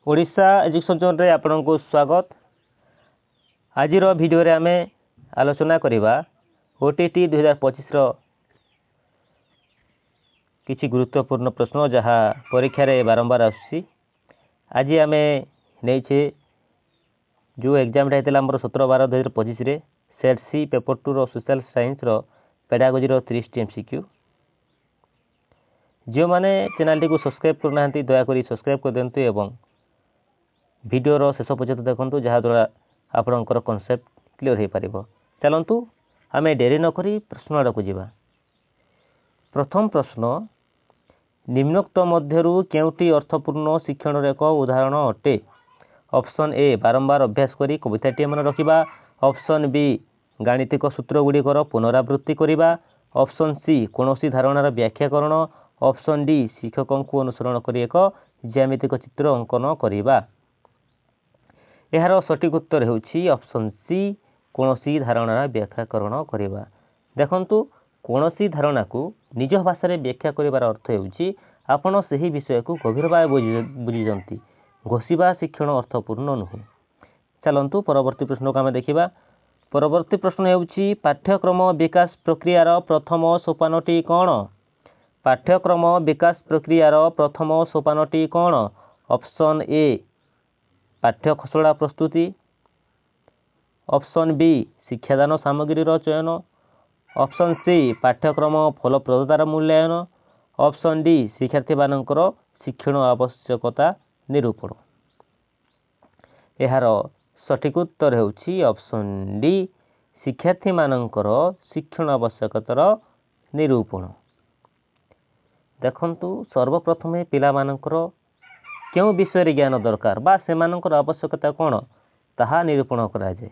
Odisha education zone रे आपनको स्वागत। आज वीडियो रे आमे आलोचना करिबा ओटीटी 2025 रो किछि गुरुत्वपूर्ण प्रश्न जहाँ परीक्षा रे बारंबार आसी। आज आमे नेछे जो एग्जाम रे हेतला हमर 17/12/2025 रे सेट सी पेपर 2 रो सोशल साइंस रो पेडागोजी रो 30 टी एमसीक्यू। जो माने चैनल टी को सब्सक्राइब करना हंती दया करी सब्सक्राइब कर देंतु एवं वीडियो रो शेष पर्यंत देखंतु जहाँ द्वारा आपनकर कांसेप्ट क्लियर हो पारिबो। चलंतु आमे देरी न करी प्रश्न आडकु जिबा। प्रथम प्रश्न, निम्नोक्त मध्यरु केउटी अर्थपूर्ण शिक्षण रे एक उदाहरण अटे? ऑप्शन ए बारंबार अभ्यास करी कविताटी मन रखिबा। ऑप्शन बी गाणितिक सूत्र गुड़िकर पुनरावृत्ति करिबा। ऑप्शन सी कोनोसी धारणार व्याख्याकरण। ऑप्शन डी शिक्षकों को अनुसरण करी एक ज्यामितिक चित्र अंकन करिबा। यार सठिक उत्तर हेउछि ऑप्शन सी कोनोसी धारणार व्याख्याकरण करिबा। देखंतु कोनोसी धारणा को निज भाषा रे व्याख्या करिवार अर्थ हेउछि आपण सही विषय को गभीर भावे बुझिजंती। घोषिबा शिक्षण अर्थपूर्ण नुहे। चलंतु परवर्ती प्रश्न को आमे देखिबा। परवर्ती प्रश्न हेउछि पाठ्यक्रम विकास प्रक्रियार प्रथम सोपानटी कोन? पाठ्यक्रम विकास प्रक्रियार प्रथम सोपानटी कोन? ऑप्शन ए पाठ्य खसड़ा प्रस्तुति। ऑप्शन बी शिक्षादान सामग्री चयन। ऑप्शन सी पाठ्यक्रम फलप्रदतार मूल्यांकन। ऑप्शन डी शिक्षार्थी मानकर शिक्षण आवश्यकता निरूपण। यार सठिक उत्तर हेउछि ऑप्शन डी शिक्षार्थी मानकर शिक्षण आवश्यकतार निरूपण। देखंतु सर्वप्रथमे पिला मानकर क्यों विषय ज्ञान दरकार बा सेमानकर आवश्यकता कौन ताहा निरूपण करा जाए।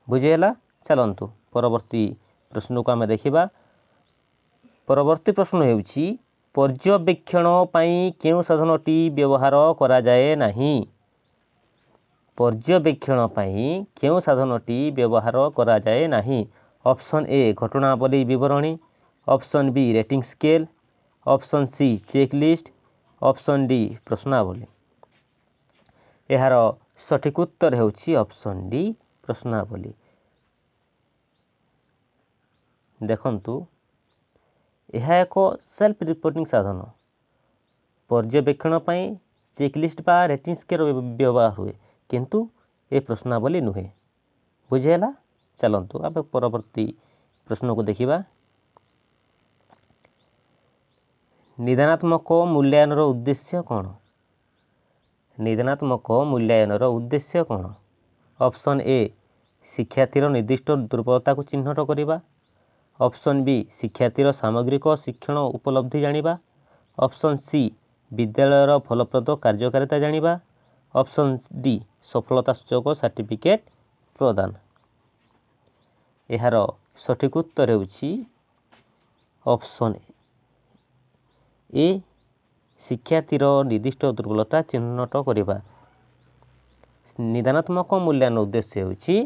बुझेला। चलंतु परवर्ती प्रश्न को आमे देखिबा। परवर्ती प्रश्न हेउछि पर्यवेक्षण पई केउ साधनटी व्यवहार करा जाए नाही? पर्यवेक्षण पई केउ साधनटी व्यवहार करा जाए नाही? ऑप्शन ए घटनावली विवरणी। Option B rating scale. Option C checklist. Option D प्रश्नावली। यार सठिक उत्तर हेउछि ऑप्शन डी प्रश्नावली। देखंतु यह एक सेल्फ रिपोर्टिंग साधन। पर्यवेक्षण पई चेकलिस्ट बा रेटिंग स्केल व्यवहार हुए किंतु ए प्रश्नावली नुहे। बुझेला। चलंतु अब परवर्ती प्रश्न को देखिबा। निदानात्मक मूल्यांकन उद्देश्य कौन? निदानात्मक मूल्यांकन उद्देश्य कौन? ऑप्शन ए शिक्षार्थीर निर्दिष्ट दुर्बलता को चिन्हट करिबा। ऑप्शन बी शिक्षार्थीर सामग्रिक शिक्षण उपलब्धि जानिबा। ऑप्शन सी विद्यालयर फलप्रद कार्यकारिता जानिबा। ऑप्शन डी सफलता सूचक सर्टिफिकेट प्रदान। यार सठिक उत्तर हेउछि ऑप्शन ए शिक्षार्थीर निर्दिष्ट दुर्बलता चिन्हट करिबा। निदानात्मक मूल्यांकन उद्देश्य हेउछि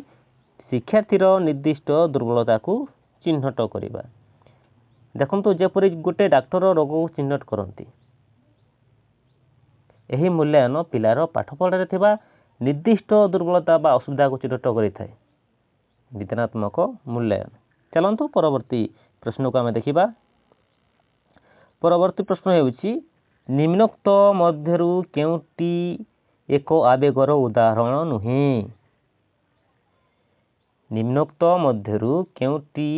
शिक्षार्थीर निर्दिष्ट दुर्बलता को चिन्हट करिबा। देखंतु जेपरि गोटे डाक्टर रोग को चिन्हट करंती। एही मूल्यांकन पिलार पाठपढ़ा रे थिबा निर्दिष्ट दुर्बलता बा असुविधा को चिन्हट करिथाय। निदानात्मक मूल्यांकन। चलंतु परवर्ती प्रश्न को आमे देखिबा। परवर्ती प्रश्न हेउछि निम्नोक्त मध्यरु केउटी एक आवेगर उदाहरण नुहे? निम्नोक्त मध्यरु केउटी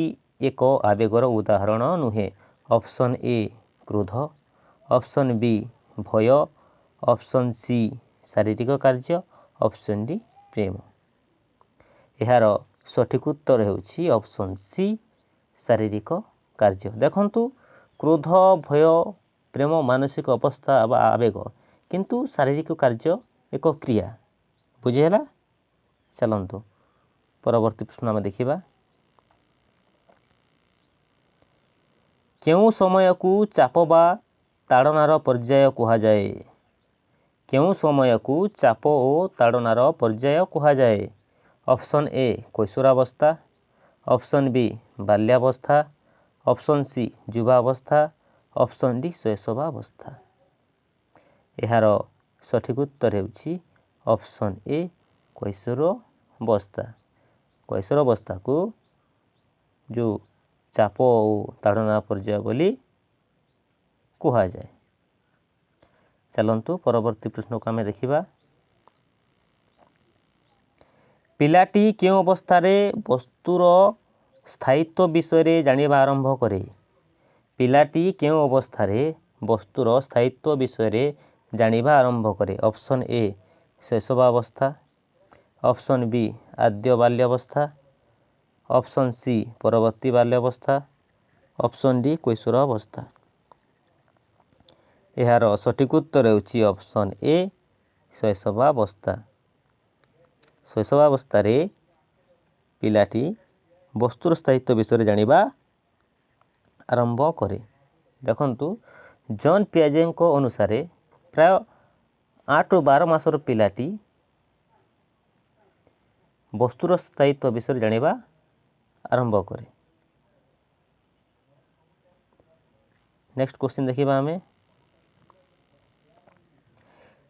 एक आवेगर उदाहरण नुहे? ऑप्शन ए क्रोध। ऑप्शन बी भय। ऑप्शन सी शारीरिक कार्य। ऑप्शन डी प्रेम। यार सठिक उत्तर हेउछि ऑप्शन सी शारीरिक कार्य। देखंतु क्रोध भय प्रेम मानसिक अवस्था आवेग किंतु शारीरिक कार्य एक क्रिया। बुझेला। चलंतु परवर्ती प्रश्न में देखिबा। केउ समय को चाप बा ताड़नार पर्याय कहा जाए? केउ समय को चाप ओ ताड़नार पर्याय कहा जाए? ऑप्शन ए कैशोरावस्था। ऑप्शन बी बाल्यावस्था। ऑप्शन सी युवावस्था। ऑप्शन डी शैशवावस्था। यार ସଠିକ ଉତ୍ତର ହେଉଛି ଅପସନ୍ ଏ କୈଶୋରାବସ୍ଥା। କୈଶୋରାବସ୍ଥାକୁ ଯେଉଁ ଚାପ ଓ ତାଡ଼ନା ପର୍ଯ୍ୟାୟ ବୋଲି କୁହାଯାଏ। ଚାଲନ୍ତୁ ପରବର୍ତ୍ତୀ ପ୍ରଶ୍ନକୁ ଆମେ ଦେଖିବା। ପିଲାଟି କେଉଁ ଅବସ୍ଥାରେ ବସ୍ତୁର ସ୍ଥାୟିତ୍ୱ ବିଷୟରେ ଜାଣିବା ଆରମ୍ଭ କରେ? ପିଲାଟି କେଉଁ ଅବସ୍ଥାରେ ବସ୍ତୁର ସ୍ଥାୟିତ୍ୱ ବିଷୟରେ ଜାଣିବା ଆରମ୍ଭ କରେ? ଅପସନ୍ ଏ ଶୈଶବାବସ୍ଥା, ଅପସନ୍ ବି ଆଦ୍ୟ ବାଲ୍ୟାବସ୍ଥା, ଅପସନ୍ ସି ପରବର୍ତ୍ତୀ ବାଲ୍ୟାବସ୍ଥା, ଅପସନ୍ ଡି କୈଶୋରାବସ୍ଥା। ଏହାର ସଠିକ ଉତ୍ତର ହେଉଛି ଅପସନ୍ ଏ ଶୈଶବାବସ୍ଥା। ଶୈଶବାବସ୍ଥାରେ ପିଲାଟି ବସ୍ତୁର ସ୍ଥାୟିତ୍ୱ ବିଷୟରେ ଜାଣିବା ଆରମ୍ଭ କରେ। ଦେଖନ୍ତୁ ଜନ୍ ପିଆଜେଙ୍କ ଅନୁସାରେ ପ୍ରାୟ 8 ରୁ 12 ମାସର ପିଲାଟି ବସ୍ତୁର ସ୍ଥାୟିତ୍ୱ ବିଷୟରେ ଜାଣିବା ଆରମ୍ଭ କରେ। ନେକ୍ସଟ କ୍ୱେଶ୍ଚିନ୍ ଦେଖିବା ଆମେ।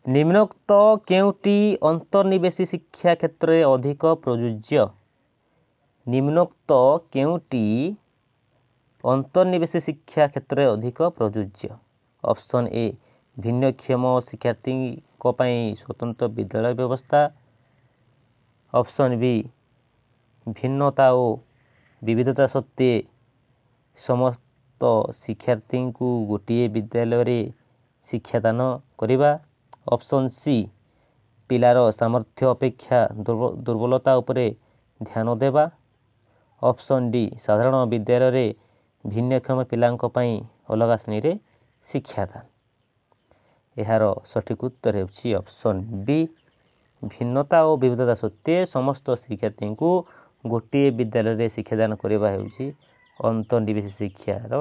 ନିମ୍ନୋକ୍ତ କେଉଁଟି ଅନ୍ତର୍ନିବେଶୀ ଶିକ୍ଷା କ୍ଷେତ୍ରରେ ଅଧିକ ପ୍ରଯୁଜ୍ୟ? ନିମ୍ନୋକ୍ତ କେଉଁଟି ଅନ୍ତର୍ନିବେଶୀ ଶିକ୍ଷା କ୍ଷେତ୍ରରେ ଅଧିକ ପ୍ରଯୁଜ୍ୟ? ଅପସନ୍ ଏ ଭିନ୍ନକ୍ଷମ ଶିକ୍ଷାର୍ଥୀଙ୍କ ପାଇଁ ସ୍ୱତନ୍ତ୍ର ବିଦ୍ୟାଳୟ ବ୍ୟବସ୍ଥା, ଅପସନ୍ ବି ଭିନ୍ନତା ଓ ବିବିଧତା ସତ୍ତ୍ୱେ ସମସ୍ତ ଶିକ୍ଷାର୍ଥୀଙ୍କୁ ଗୋଟିଏ ବିଦ୍ୟାଳୟରେ ଶିକ୍ଷାଦାନ କରିବା, ଅପସନ୍ ସି ପିଲାର ସାମର୍ଥ୍ୟ ଅପେକ୍ଷା ଦୁର୍ବଳତା ଉପରେ ଧ୍ୟାନ ଦେବା, ଅପସନ୍ ଡି ସାଧାରଣ ବିଦ୍ୟାଳୟରେ ଭିନ୍ନକ୍ଷମ ପିଲାଙ୍କ ପାଇଁ ଅଲଗା ଶ୍ରେଣୀରେ ଶିକ୍ଷାଦାନ। ଏହାର ସଠିକ ଉତ୍ତର ହେଉଛି ଅପସନ୍ ବି ଭିନ୍ନତା ଓ ବିବିଧତା ସତ୍ତ୍ୱେ ସମସ୍ତ ଶିକ୍ଷାର୍ଥୀଙ୍କୁ ଗୋଟିଏ ବିଦ୍ୟାଳୟରେ ଶିକ୍ଷାଦାନ କରିବା ହେଉଛି ଅନ୍ତର୍ନିବେଶୀ ଶିକ୍ଷାର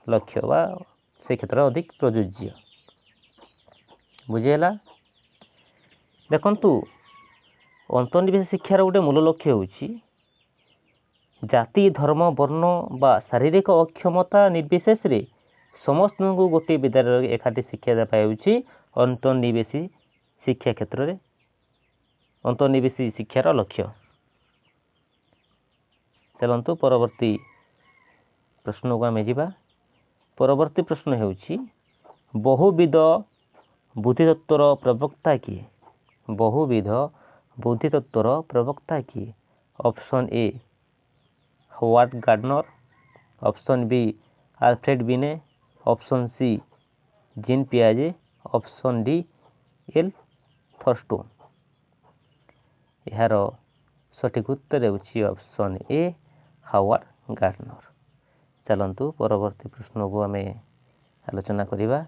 ଲକ୍ଷ୍ୟ ବା ସେ କ୍ଷେତ୍ରରେ ଅଧିକ ପ୍ରଯୁଜ୍ୟ। ବୁଝିହେଲା? ଦେଖନ୍ତୁ ଅନ୍ତର୍ନିବେଶୀ ଶିକ୍ଷାର ଗୋଟେ ମୂଳ ଲକ୍ଷ୍ୟ ହେଉଛି ଜାତି, ଧର୍ମ, ବର୍ଣ୍ଣ ବା ଶାରୀରିକ ଅକ୍ଷମତା ନିର୍ବିଶେଷରେ ସମସ୍ତଙ୍କୁ ଗୋଟିଏ ବିଦ୍ୟାଳୟରେ ଏକାଠି ଶିକ୍ଷା ଦେବା ହେଉଛି ଅନ୍ତର୍ନିବେଶୀ ଶିକ୍ଷା କ୍ଷେତ୍ରରେ ଅନ୍ତର୍ନିବେଶୀ ଶିକ୍ଷାର ଲକ୍ଷ୍ୟ। ଚାଲନ୍ତୁ ପରବର୍ତ୍ତୀ ପ୍ରଶ୍ନକୁ ଆମେ ଯିବା। ପରବର୍ତ୍ତୀ ପ୍ରଶ୍ନ ହେଉଛି ବହୁବିଧ ବୁଦ୍ଧିତତ୍ତ୍ୱର ପ୍ରବକ୍ତା କିଏ? ବହୁବିଧ ବୁଦ୍ଧିତତ୍ତ୍ୱର ପ୍ରବକ୍ତା କିଏ? Option A Howard Gardner, option B Alfred Binet, option C Jean ପିଆଜେ, ଅପସନ୍ ଡି ଏଲ୍ ଥର୍ଷ୍ଟୋନ୍। ଏହାର ସଠିକ ଉତ୍ତର ହେଉଛି ଅପସନ୍ ଏ ହାୱାର୍ଡ ଗାର୍ଡନର। ଚାଲନ୍ତୁ ପରବର୍ତ୍ତୀ ପ୍ରଶ୍ନକୁ ଆମେ ଆଲୋଚନା କରିବା।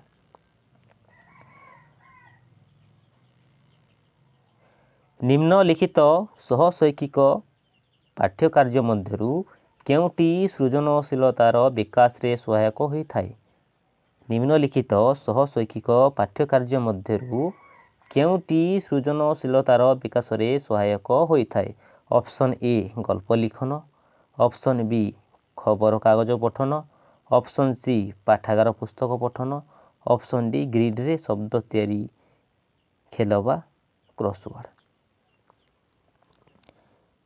ନିମ୍ନଲିଖିତ ସହଶୈକ୍ଷିକ ପାଠ୍ୟକାର୍ଯ୍ୟ ମଧ୍ୟରୁ କେଉଁଟି ସୃଜନଶୀଳତାର ବିକାଶରେ ସହାୟକ ହୋଇଥାଏ? ନିମ୍ନଲିଖିତ ସହଶୈକ୍ଷିକ ପାଠ୍ୟକାର୍ଯ୍ୟ ମଧ୍ୟରୁ କେଉଁଟି ସୃଜନଶୀଳତାର ବିକାଶରେ ସହାୟକ ହୋଇଥାଏ? ଅପସନ୍ ଏ ଗଳ୍ପ ଲିଖନ, ଅପସନ୍ ବି ଖବରକାଗଜ ପଠନ, ଅପସନ୍ ସି ପାଠାଗାର ପୁସ୍ତକ ପଠନ, ଅପସନ୍ ଡି ଗ୍ରିଡ୍ରେ ଶବ୍ଦ ତିଆରି ଖେଳ ବା କ୍ରସୱାର୍ଡ।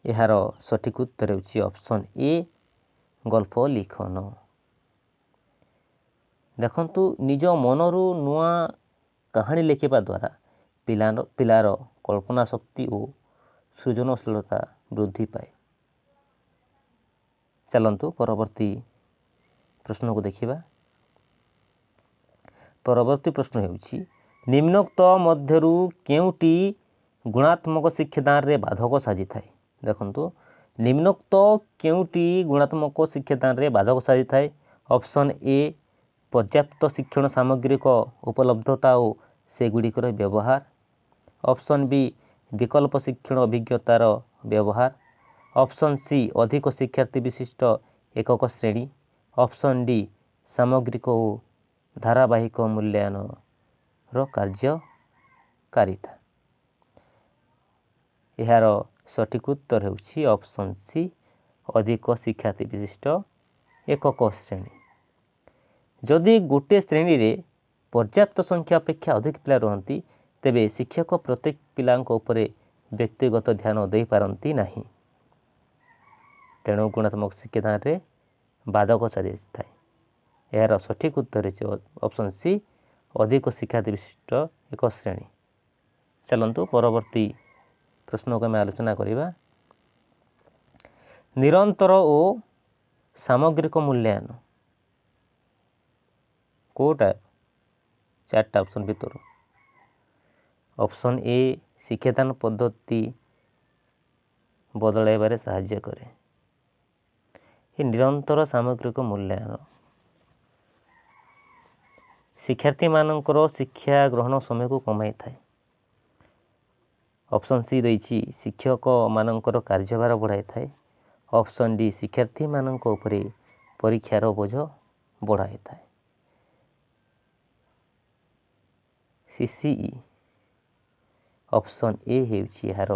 ଏହାର ସଠିକ ଉତ୍ତର ହେଉଛି ଅପସନ୍ ଏ ଗଳ୍ପ ଲିଖନ। ଦେଖନ୍ତୁ ନିଜ ମନରୁ ନୂଆ କାହାଣୀ ଲେଖିବା ଦ୍ୱାରା ପିଲାର କଳ୍ପନା ଶକ୍ତି ଓ ସୃଜନଶୀଳତା ବୃଦ୍ଧି ପାଏ। ଚାଲନ୍ତୁ ପରବର୍ତ୍ତୀ ପ୍ରଶ୍ନକୁ ଦେଖିବା। ପରବର୍ତ୍ତୀ ପ୍ରଶ୍ନ ହେଉଛି ନିମ୍ନୋକ୍ତ ମଧ୍ୟରୁ କେଉଁଟି ଗୁଣାତ୍ମକ ଶିକ୍ଷାଦାନରେ ବାଧକ ସାଜିଥାଏ? ଦେଖନ୍ତୁ ନିମ୍ନୋକ୍ତ କେଉଁଟି ଗୁଣାତ୍ମକ ଶିକ୍ଷାଦାନରେ ବାଧକ ସାଜିଥାଏ? ଅପସନ୍ ଏ ପର୍ଯ୍ୟାପ୍ତ ଶିକ୍ଷଣ ସାମଗ୍ରିକ ଉପଲବ୍ଧତା ଓ ସେଗୁଡ଼ିକର ବ୍ୟବହାର, ଅପସନ୍ ବି ବିକଳ୍ପ ଶିକ୍ଷଣ ଅଭିଜ୍ଞତାର ବ୍ୟବହାର, ଅପସନ୍ ସି ଅଧିକ ଶିକ୍ଷାର୍ଥୀ ବିଶିଷ୍ଟ ଏକକ ଶ୍ରେଣୀ, ଅପସନ୍ ଡି ସାମଗ୍ରିକ ଓ ଧାରାବାହିକ ମୂଲ୍ୟାୟନର କାର୍ଯ୍ୟକାରିତା। ଏହାର ସଠିକ ଉତ୍ତର ହେଉଛି ଅପସନ୍ ସି ଅଧିକ ଶିକ୍ଷାର୍ଥୀ ବିଶିଷ୍ଟ ଏକକ ଶ୍ରେଣୀ। ଯଦି ଗୋଟିଏ ଶ୍ରେଣୀରେ ପର୍ଯ୍ୟାପ୍ତ ସଂଖ୍ୟା ଅପେକ୍ଷା ଅଧିକ ପିଲା ରୁହନ୍ତି ତେବେ ଶିକ୍ଷକ ପ୍ରତ୍ୟେକ ପିଲାଙ୍କ ଉପରେ ବ୍ୟକ୍ତିଗତ ଧ୍ୟାନ ଦେଇପାରନ୍ତି ନାହିଁ। ତେଣୁ ଗୁଣାତ୍ମକ ଶିକ୍ଷାଦାନରେ ବାଧକ ଚାଲିଥାଏ। ଏହାର ସଠିକ୍ ଉତ୍ତର ହେଉଛି ଅପସନ୍ ସି, ଅଧିକ ଶିକ୍ଷାର୍ଥୀ ବିଶିଷ୍ଟ ଏକ ଶ୍ରେଣୀ। ଚାଲନ୍ତୁ ପରବର୍ତ୍ତୀ ପ୍ରଶ୍ନକୁ ଆମେ ଆଲୋଚନା କରିବା। ନିରନ୍ତର ଓ ସାମଗ୍ରିକ ମୂଲ୍ୟାୟନ କେଉଁଟା? ଚାରିଟା ଅପସନ୍ ଭିତରୁ ଅପସନ୍ ଏ ଶିକ୍ଷାଦାନ ପଦ୍ଧତି ବଦଳାଇବାରେ ସାହାଯ୍ୟ କରେ। ଏ ନିରନ୍ତର ସାମଗ୍ରିକ ମୂଲ୍ୟାୟନ ଶିକ୍ଷାର୍ଥୀମାନଙ୍କର ଶିକ୍ଷା ଗ୍ରହଣ ସମୟକୁ କମାଇଥାଏ। ଅପସନ୍ ସି ଦେଇଛି ଶିକ୍ଷକମାନଙ୍କର କାର୍ଯ୍ୟଭାର ବଢ଼ାଇଥାଏ। ଅପସନ୍ ଡି ଶିକ୍ଷାର୍ଥୀମାନଙ୍କ ଉପରେ ପରୀକ୍ଷାର ବୋଝ ବଢ଼ାଇଥାଏ। CCE ଅପସନ୍ ଏ ହେଉଛି ଏହାର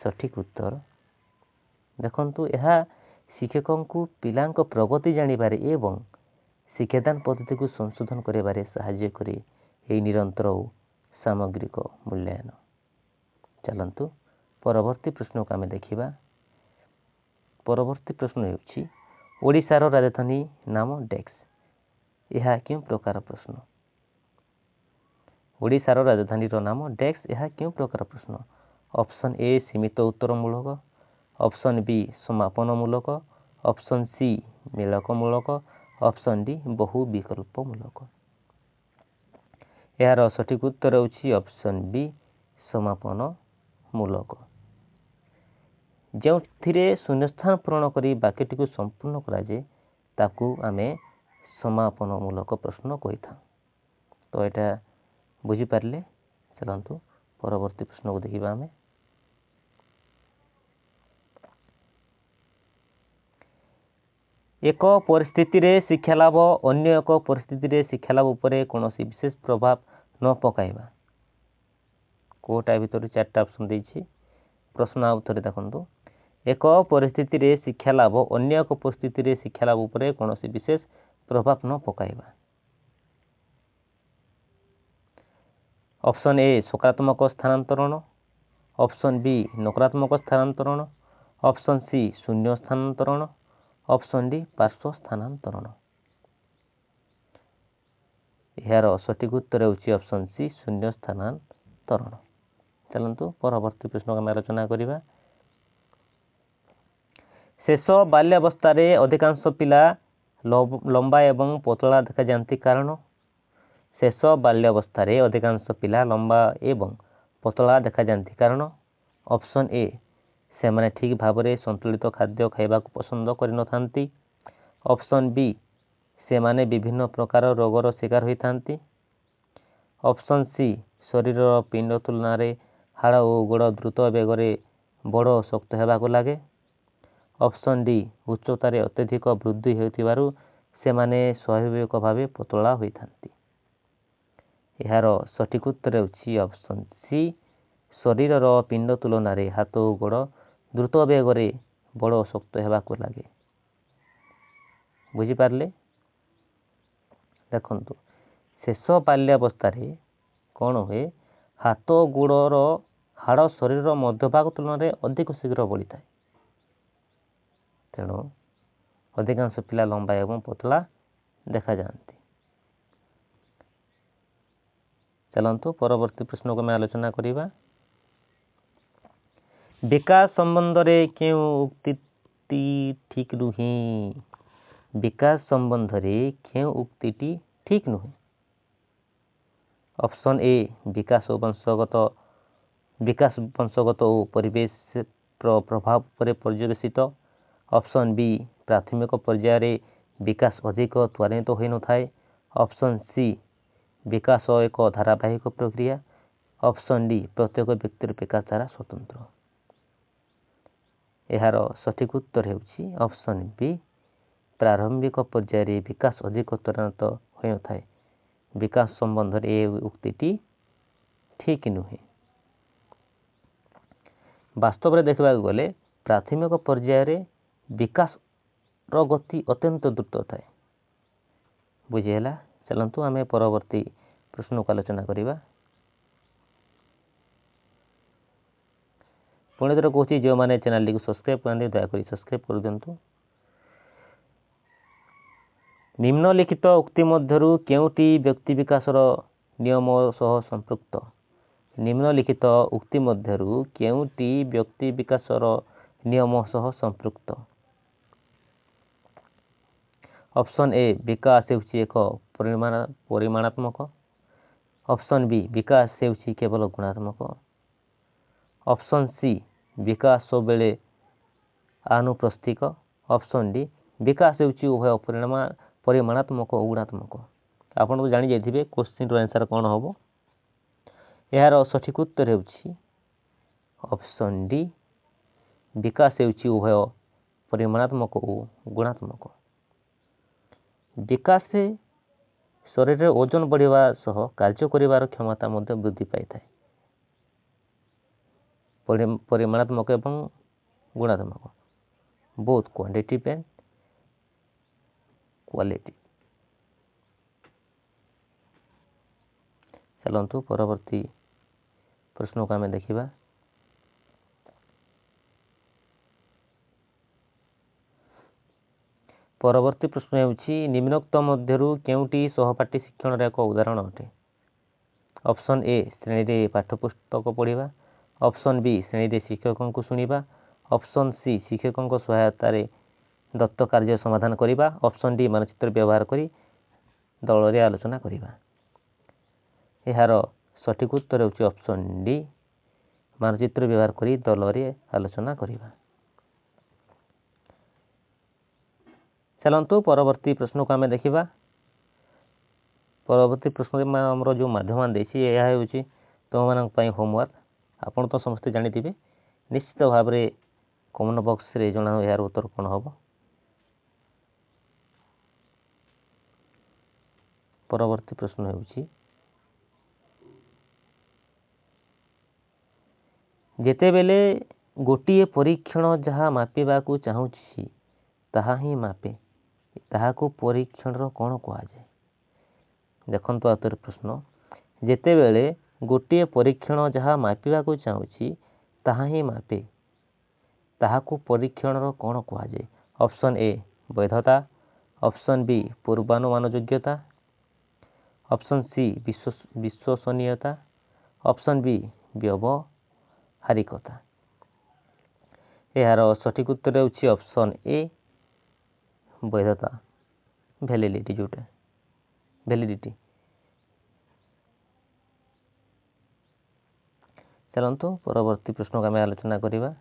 ସଠିକ୍ ଉତ୍ତର। ଦେଖନ୍ତୁ, ଏହା ଶିକ୍ଷକଙ୍କୁ ପିଲାଙ୍କ ପ୍ରଗତି ଜାଣିବାରେ ଏବଂ ଶିକ୍ଷାଦାନ ପଦ୍ଧତିକୁ ସଂଶୋଧନ କରିବାରେ ସାହାଯ୍ୟ କରେ। ଏହି ନିରନ୍ତର ଓ ସାମଗ୍ରିକ ମୂଲ୍ୟାୟନ। ଚାଲନ୍ତୁ ପରବର୍ତ୍ତୀ ପ୍ରଶ୍ନକୁ ଆମେ ଦେଖିବା। ପରବର୍ତ୍ତୀ ପ୍ରଶ୍ନ ହେଉଛି ଓଡ଼ିଶାର ରାଜଧାନୀ ନାମ ଡେସ୍କ। ଏହା କେଉଁ ପ୍ରକାର ପ୍ରଶ୍ନ? ଓଡ଼ିଶାର ରାଜଧାନୀର ନାମ ଡେସ୍କ। ଏହା କେଉଁ ପ୍ରକାର ପ୍ରଶ୍ନ? ଅପସନ୍ ଏ ସୀମିତ ଉତ୍ତରମୂଳକ, ଅପସନ୍ ବି ସମାପନମୂଳକ, ଅପସନ୍ ସି ମୂଳକ, ଅପସନ୍ ଡି ବହୁ ବିକଳ୍ପମୂଳକ। ଏହାର ସଠିକ୍ ଉତ୍ତର ହେଉଛି ଅପସନ୍ ବି ସମାପନମୂଳକ। ଯେଉଁଥିରେ ଶୂନ୍ୟସ୍ଥାନ ପୂରଣ କରି ବାକ୍ୟଟିକୁ ସମ୍ପୂର୍ଣ୍ଣ କରାଯାଏ ତାକୁ ଆମେ ସମାପନମୂଳକ ପ୍ରଶ୍ନ କହିଥାଉ। ତ ଏଇଟା ବୁଝିପାରିଲେ? ଚାଲନ୍ତୁ ପରବର୍ତ୍ତୀ ପ୍ରଶ୍ନକୁ ଦେଖିବା ଆମେ। ଏକ ପରିସ୍ଥିତିରେ ଶିକ୍ଷାଲାଭ ଅନ୍ୟ ଏକ ପରିସ୍ଥିତିରେ ଶିକ୍ଷାଲାଭ ଉପରେ କୌଣସି ବିଶେଷ ପ୍ରଭାବ ନ ପକାଇବା। କେଉଁଟା ଭିତରୁ ଚାରିଟା ଅପସନ୍ ଦେଇଛି। ପ୍ରଶ୍ନ ଆଉ ଥରେ ଦେଖନ୍ତୁ। ଏକ ପରିସ୍ଥିତିରେ ଶିକ୍ଷାଲାଭ ଅନ୍ୟ ଏକ ପରିସ୍ଥିତିରେ ଶିକ୍ଷାଲାଭ ଉପରେ କୌଣସି ବିଶେଷ ପ୍ରଭାବ ନ ପକାଇବା। ଅପସନ୍ ଏ ସକାରାତ୍ମକ ସ୍ଥାନାନ୍ତରଣ, ଅପସନ୍ ବି ନକାରାତ୍ମକ ସ୍ଥାନାନ୍ତରଣ, ଅପସନ୍ ସି ଶୂନ୍ୟ ସ୍ଥାନାନ୍ତରଣ, ଅପସନ୍ ଡି ପାର୍ଶ୍ୱ ସ୍ଥାନାନ୍ତରଣ। ଏହାର ସଠିକ୍ ଉତ୍ତର ହେଉଛି ଅପସନ୍ ସି ଶୂନ୍ୟ ସ୍ଥାନାନ୍ତରଣ। ଚାଲନ୍ତୁ ପରବର୍ତ୍ତୀ ପ୍ରଶ୍ନକୁ ଆମେ ଆଲୋଚନା କରିବା। ଶେଷ ବାଲ୍ୟାବସ୍ଥାରେ ଅଧିକାଂଶ ପିଲା ଲମ୍ବା ଏବଂ ପତଳା ଦେଖାଯାଆନ୍ତି କାରଣ? ଶେଷ ବାଲ୍ୟାବସ୍ଥାରେ ଅଧିକାଂଶ ପିଲା ଲମ୍ବା ଏବଂ ପତଳା ଦେଖାଯାଆନ୍ତି କାରଣ? ଅପସନ୍ ଏ ସେମାନେ ଠିକ୍ ଭାବରେ ସନ୍ତୁଳିତ ଖାଦ୍ୟ ଖାଇବାକୁ ପସନ୍ଦ କରିନଥାନ୍ତି। ଅପସନ୍ ବି ସେମାନେ ବିଭିନ୍ନ ପ୍ରକାର ରୋଗର ଶିକାର ହୋଇଥାନ୍ତି। ଅପସନ୍ ସି ଶରୀରର ପିଣ୍ଡ ତୁଳନାରେ ହାଡ଼ ଓ ଗୋଡ଼ ଦ୍ରୁତ ବେଗରେ ବଡ଼ ଓ ଶକ୍ତ ହେବାକୁ ଲାଗେ। ଅପସନ୍ ଡି ଉଚ୍ଚତାରେ ଅତ୍ୟଧିକ ବୃଦ୍ଧି ହେଉଥିବାରୁ ସେମାନେ ସ୍ୱାଭାବିକ ଭାବେ ପତଳା ହୋଇଥାନ୍ତି। ଏହାର ସଠିକ୍ ଉତ୍ତର ହେଉଛି ଅପସନ୍ ସି ଶରୀରର ପିଣ୍ଡ ତୁଳନାରେ ହାତ ଓ ଗୋଡ଼ ଦ୍ରୁତ ବେଗରେ ବଡ଼ ଓ ଶକ୍ତ ହେବାକୁ ଲାଗେ। ବୁଝିପାରିଲେ? ଦେଖନ୍ତୁ, ଶେଷ ବାଲ୍ୟାବସ୍ଥାରେ କ'ଣ ହୁଏ? ହାତ ଗୋଡ଼ର ହାଡ଼ ଶରୀରର ମଧ୍ୟଭାଗ ତୁଳନାରେ ଅଧିକ ଶୀଘ୍ର ବଢ଼ିଥାଏ। ତେଣୁ ଅଧିକାଂଶ ପିଲା ଲମ୍ବା ଏବଂ ପତଳା ଦେଖାଯାଆନ୍ତି। ଚାଲନ୍ତୁ ପରବର୍ତ୍ତୀ ପ୍ରଶ୍ନକୁ ଆମେ ଆଲୋଚନା କରିବା। ବିକାଶ ସମ୍ବନ୍ଧରେ କେଉଁ ଉକ୍ତିଟି ଠିକ୍ ନୁହେଁ? ବିକାଶ ସମ୍ବନ୍ଧରେ କେଉଁ ଉକ୍ତିଟି ଠିକ୍ ନୁହେଁ? ଅପସନ୍ ଏ ବିକାଶ ବଂଶଗତ ଓ ପରିବେଶ ପ୍ରଭାବ ଉପରେ ପର୍ଯ୍ୟବେସିତ। ଅପସନ୍ ବି ପ୍ରାଥମିକ ପର୍ଯ୍ୟାୟରେ ବିକାଶ ଅଧିକ ତ୍ୱରାନ୍ୱିତ ହୋଇନଥାଏ। ଅପସନ୍ ସି ବିକାଶ ଏକ ଧାରାବାହିକ ପ୍ରକ୍ରିୟା। ଅପସନ୍ ଡି ପ୍ରତ୍ୟେକ ବ୍ୟକ୍ତିର ବିକାଶ ଧାରା ସ୍ୱତନ୍ତ୍ର। ଏହାର ସଠିକ୍ ଉତ୍ତର ହେଉଛି ଅପସନ୍ ବି ପ୍ରାରମ୍ଭିକ ପର୍ଯ୍ୟାୟରେ ବିକାଶ ଅଧିକ ତ୍ୱରାନ୍ୱିତ ହୋଇନଥାଏ। ବିକାଶ ସମ୍ବନ୍ଧରେ ଏ ଉକ୍ତିଟି ଠିକ୍ ନୁହେଁ। ବାସ୍ତବରେ ଦେଖିବାକୁ ଗଲେ ପ୍ରାଥମିକ ପର୍ଯ୍ୟାୟରେ ବିକାଶର ଗତି ଅତ୍ୟନ୍ତ ଦ୍ରୁତ ଥାଏ। ବୁଝିହେଲା? ଚାଲନ୍ତୁ ଆମେ ପରବର୍ତ୍ତୀ ପ୍ରଶ୍ନକୁ ଆଲୋଚନା କରିବା। पुणी थर कहूँ जो मैंने चैनल को सब्सक्राइब करते दयाकोरी सब्सक्राइब कर दिंतु। निम्नलिखित उक्ति मध्यरु केउटी व्यक्ति विकासर नियम सह संपृक्त। निम्नलिखित उक्ति मध्यरु केउटी व्यक्ति विकासर नियम सह संपृक्त। ऑप्शन ए विकास हेउछि एक परिमाणात्मक। ऑप्शन बी विकास हेउछि केवल गुणात्मक। ऑप्शन सी विकास बेले आनुप्रस्थिक। ऑप्शन डी विकास हेउछि उभय परिमाणात्मक और गुणात्मक। आपण तो जानि जाइथिबे क्वेश्चन रो आंसर कोन होबो। यार सठिक उत्तर हेउछि ऑप्शन डी विकास हेउछि उभय परिमाणात्मक और गुणात्मक। विकास से शरीर में ओजन बढ़िवा सह कार्य करिवार क्षमता मध्य वृद्धि पाई थाए। परिमाणात्मक एवं गुणात्मक बोथ क्वांटिटिव एंड क्वालिटी। चलतु परवर्ती प्रश्न को आम देखा। परवर्ती प्रश्न हेउछि निम्नोक्त मध्यरु केउटी सहपाठी शिक्षण एक उदाहरण अटे। ऑप्शन ए श्रेणी रे पाठ्यपुस्तक पढ़िबा। ऑप्शन बी श्रेणी रे शिक्षकों को सुनिबा। ऑप्शन सी शिक्षकों को सहायता रे दत्त कार्य समाधान करिबा। ऑप्शन डी मानचित्र व्यवहार करी दल रे आलोचना करिबा। एहार सठिक उत्तर हेउछि ऑप्शन डी मानचित्र व्यवहार करी दल रे आलोचना करिबा। चलतु परवर्ती प्रश्न को आम देखा। परवर्ती प्रश्न में आमर जो माध्यम देसी यह होची तुम मान होमवर्क। आपन तो समस्ते जानिथिबे निश्चित भाव में कमेंट बॉक्स रे जणाओ यार उत्तर कौन हम। परवर्ती प्रश्न होची जेतेबेले गोटिए परीक्षण जहाँ मापिबा को चाहूछि ताहा ही मापे ताहाको परीक्षण कौन कहुए। देखंतु आतर प्रश्न जेतेबेले गोटिए परीक्षण जहाँ मापिबा को चाहूछि ताहा ही मापे ताहाको परीक्षण कौन कहुए। ऑप्शन ए वैधता। ऑप्शन बी पूर्वानुमान योग्यता। ऑप्शन सी विश्वसनीयता। ऑप्शन बी व्यवहारिकता। यार सठिक उत्तर होछि ऑप्शन ए वैधता वैलिडिटी जोटा वैलिडिटी। चलतु परवर्ती प्रश्न को आम आलोचना करिबा।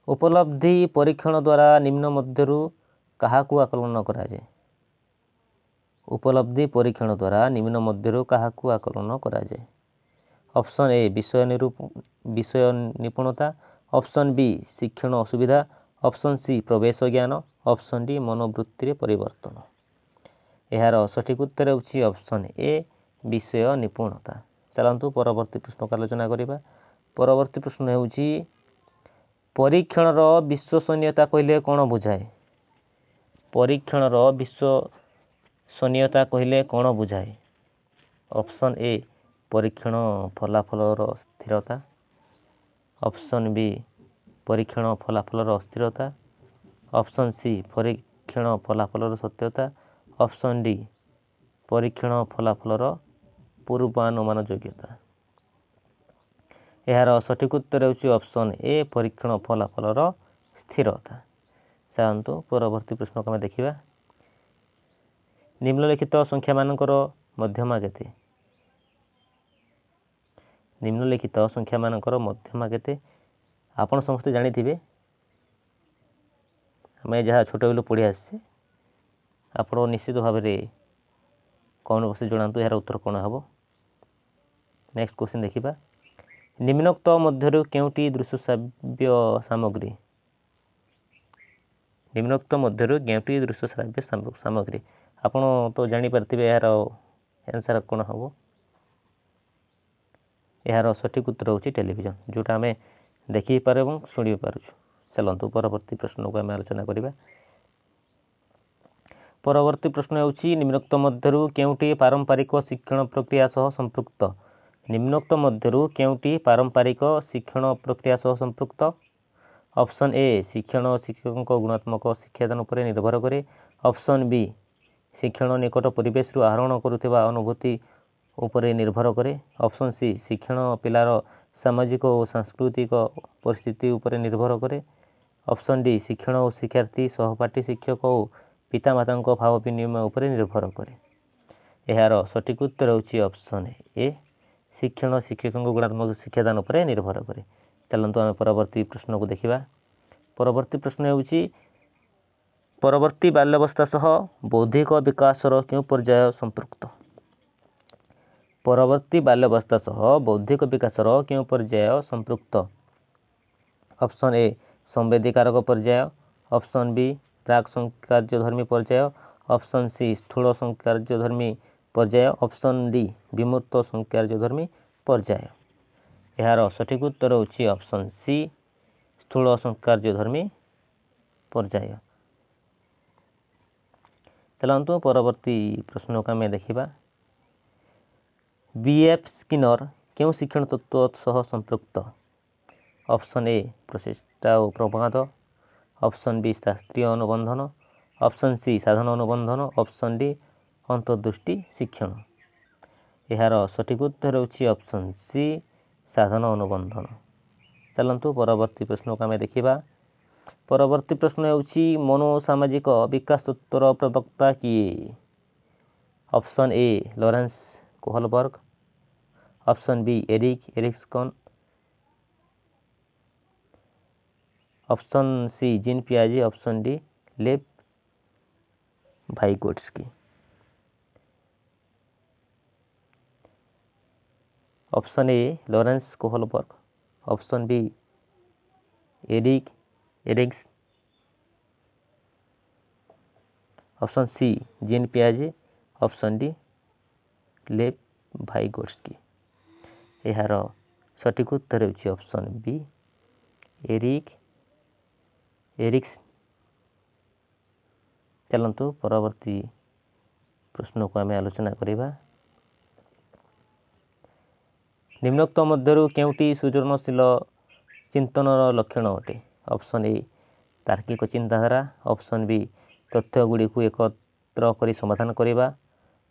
उपलब्धि परीक्षण द्वारा निम्न मध्यरु काहाकू आकलन कराए। उपलब्धि परीक्षण द्वारा निम्न मध्यरु काहाकू आकलन कराए। ऑप्शन ए विषय निपुणता। ऑप्शन बी शिक्षण असुविधा। ऑप्शन सी प्रवेश ज्ञान। ऑप्शन डी मनोवृत्ति परिवर्तन। यार सठिक उत्तर होछि ऑप्शन ए विषय निपुणता। चलतु परवर्ती प्रश्न को आलोचना करिबा। परवर्ती प्रश्न होछि परीक्षण विश्वसनीयता कहले कौन बुझाए। परीक्षण विश्वसनीयता कहले कौन बुझाए। ऑप्शन ए परीक्षण फलाफल स्थिरता। ऑप्शन बी परीक्षण फलाफल अस्थिरता। ऑप्शन सी परीक्षण फलाफल सत्यता। ऑप्शन डी परीक्षण फलाफल पूर्वानुमान योग्यता। यार सठिक उत्तर होछि ऑप्शन ए परीक्षण फलाफल स्थिरता। चलतु परवर्ती प्रश्न को देखा। निम्नलिखित संख्या मानकर मध्यमा केते। निम्नलिखित संख्या मानकर मध्यमा केते आपण समस्त जानिथिबे। आम जहाँ छोट बेलू पढ़ी आसी आप निश्चित भाव में कौन बस जनातु यार उत्तर कौन हम। नेक्स्ट क्वेश्चन देखा। निम्नोक्त मध्यरु केउटी दृश्य श्राव्य सामग्री। निम्नोक्त मध्यरु केउटी दृश्य श्राव्य सामग्री आपण तो जानी पारथिबे यार आंसर कौन हम। यार सठिक उत्तर होछि टेलीविजन जोटा आम देखि पारे और शुणी पारुछु। चलतु परवर्ती प्रश्न को आम आलोचना करिबा। परवर्ती प्रश्न होछि निम्नोक्त मध्यरु केउटी पारंपरिक शिक्षण प्रक्रिया सह संपृक्त ନିମ୍ନୋକ୍ତ ମଧ୍ୟରୁ କେଉଁଟି ପାରମ୍ପରିକ ଶିକ୍ଷଣ ପ୍ରକ୍ରିୟା ସହ ସମ୍ପୃକ୍ତ? ଅପସନ୍ ଏ ଶିକ୍ଷଣ ଓ ଶିକ୍ଷକଙ୍କ ଗୁଣାତ୍ମକ ଶିକ୍ଷାଦାନ ଉପରେ ନିର୍ଭର କରେ। ଅପସନ୍ ବି ଶିକ୍ଷଣ ନିକଟ ପରିବେଶରୁ ଆହରଣ କରୁଥିବା ଅନୁଭୂତି ଉପରେ ନିର୍ଭର କରେ। ଅପସନ୍ ସି ଶିକ୍ଷଣ ପିଲାର ସାମାଜିକ ଓ ସାଂସ୍କୃତିକ ପରିସ୍ଥିତି ଉପରେ ନିର୍ଭର କରେ। ଅପସନ୍ ଡି ଶିକ୍ଷଣ ଓ ଶିକ୍ଷାର୍ଥୀ ସହପାଠୀ ଶିକ୍ଷକ ଓ ପିତାମାତାଙ୍କ ଭାବ ବିନିମୟ ଉପରେ ନିର୍ଭର କରେ। ଏହାର ସଠିକ୍ ଉତ୍ତର ହେଉଛି ଅପସନ୍ ଏ ଶିକ୍ଷଣ ଶିକ୍ଷକଙ୍କ ଗୁଣାତ୍ମକ ଶିକ୍ଷାଦାନ ଉପରେ ନିର୍ଭର କରେ। ଚାଲନ୍ତୁ ଆମେ ପରବର୍ତ୍ତୀ ପ୍ରଶ୍ନକୁ ଦେଖିବା। ପରବର୍ତ୍ତୀ ପ୍ରଶ୍ନ ହେଉଛି ପରବର୍ତ୍ତୀ ବାଲ୍ୟାବସ୍ଥା ସହ ବୌଦ୍ଧିକ ବିକାଶର କେଉଁ ପର୍ଯ୍ୟାୟ ସମ୍ପୃକ୍ତ? ପରବର୍ତ୍ତୀ ବାଲ୍ୟାବସ୍ଥା ସହ ବୌଦ୍ଧିକ ବିକାଶର କେଉଁ ପର୍ଯ୍ୟାୟ ସମ୍ପୃକ୍ତ? ଅପସନ୍ ଏ ସମ୍ବେଦୀକାରକ ପର୍ଯ୍ୟାୟ। ଅପସନ୍ ବି ପ୍ରାକ୍ କାର୍ଯ୍ୟଧର୍ମୀ ପର୍ଯ୍ୟାୟ। ଅପସନ୍ ସି ସ୍ଥୂଳ କାର୍ଯ୍ୟଧର୍ମୀ ପର୍ଯ୍ୟାୟ। ଅପସନ୍ ଡି ବିମୂର୍ତ୍ତ କାର୍ଯ୍ୟଧର୍ମୀ ପର୍ଯ୍ୟାୟ। ଏହାର ସଠିକ୍ ଉତ୍ତର ହେଉଛି ଅପସନ୍ ସି ସ୍ଥୂଳ କାର୍ଯ୍ୟଧର୍ମୀ ପର୍ଯ୍ୟାୟ। ଚାଲନ୍ତୁ ପରବର୍ତ୍ତୀ ପ୍ରଶ୍ନକୁ ଆମେ ଦେଖିବା। ବି.ଏଫ୍. ସ୍କିନର କେଉଁ ଶିକ୍ଷଣ ତତ୍ତ୍ୱ ସହ ସମ୍ପୃକ୍ତ? ଅପସନ୍ ଏ ପ୍ରଚେଷ୍ଟା ଓ ପ୍ରମାଦ। ଅପସନ୍ ବି ଶାସ୍ତ୍ରୀୟ ଅନୁବନ୍ଧନ। ଅପସନ୍ ସି ସାଧନ ଅନୁବନ୍ଧନ। ଅପସନ୍ ଡି ଅନ୍ତର୍ଦୃଷ୍ଟି ଶିକ୍ଷଣ। ଏହାର ସଠିକ୍ ଉତ୍ତର ହେଉଛି ଅପସନ୍ ସି ସାଧନ ଅନୁବନ୍ଧନ। ଚାଲନ୍ତୁ ପରବର୍ତ୍ତୀ ପ୍ରଶ୍ନକୁ ଆମେ ଦେଖିବା। ପରବର୍ତ୍ତୀ ପ୍ରଶ୍ନ ହେଉଛି ମନୋସାମାଜିକ ବିକାଶ ତତ୍ତ୍ୱର ପ୍ରବକ୍ତା କିଏ? Option A Lawrence Kohlberg. Option B Erik Erikson. Option C Jean ପିଆଜେ। Option D Lev Vygotsky. Option A Lawrence Kohlberg. Option B Erik Erikson. Option C Jean ପିଆଜେ। Option D Lev Vygotsky. ଏହାର ସଠିକ୍ ଉତ୍ତର ହେଉଛି ଅପସନ୍ ବି ଏରିକ୍ ଏରିକ୍ସନ୍। ଚାଲନ୍ତୁ ପରବର୍ତ୍ତୀ ପ୍ରଶ୍ନକୁ ଆମେ ଆଲୋଚନା କରିବା। ନିମ୍ନୋକ୍ତ ମଧ୍ୟରୁ କେଉଁଟି ସୃଜନଶୀଳ ଚିନ୍ତନର ଲକ୍ଷଣ ଅଟେ? ଅପସନ୍ ଏ ତାର୍କିକ ଚିନ୍ତାଧାରା। ଅପସନ୍ ବି ତଥ୍ୟଗୁଡ଼ିକୁ ଏକତ୍ର କରି ସମାଧାନ କରିବା।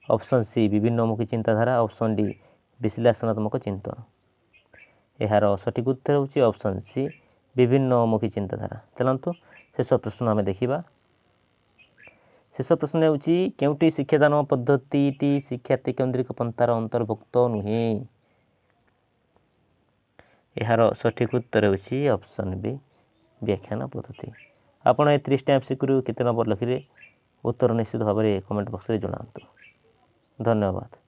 ଅପସନ୍ ସି ବିଭିନ୍ନମୁଖୀ ଚିନ୍ତାଧାରା। ଅପସନ୍ ଡି ବିଶ୍ଳେଷଣାତ୍ମକ ଚିନ୍ତନ। ଏହାର ସଠିକ୍ ଉତ୍ତର ହେଉଛି ଅପସନ୍ ସି ବିଭିନ୍ନମୁଖୀ ଚିନ୍ତାଧାରା। ଚାଲନ୍ତୁ ଶେଷ ପ୍ରଶ୍ନ ଆମେ ଦେଖିବା। ଶେଷ ପ୍ରଶ୍ନ ହେଉଛି କେଉଁଟି ଶିକ୍ଷାଦାନ ପଦ୍ଧତିଟି ଶିକ୍ଷାର୍ଥୀ କେନ୍ଦ୍ରିକ ପନ୍ଥାର ଅନ୍ତର୍ଭୁକ୍ତ ନୁହେଁ? ଏହାର ସଠିକ୍ ଉତ୍ତର ହେଉଛି ଅପସନ୍ ବି ବ୍ୟାଖ୍ୟାନ ପଦ୍ଧତି। ଆପଣ ଏ 30ଟି MCQରୁ କେତେ ନମ୍ବର ଲେଖିଲେ ଉତ୍ତର ନିଶ୍ଚିତ ଭାବରେ କମେଣ୍ଟ ବକ୍ସରେ ଜଣାନ୍ତୁ। ଧନ୍ୟବାଦ।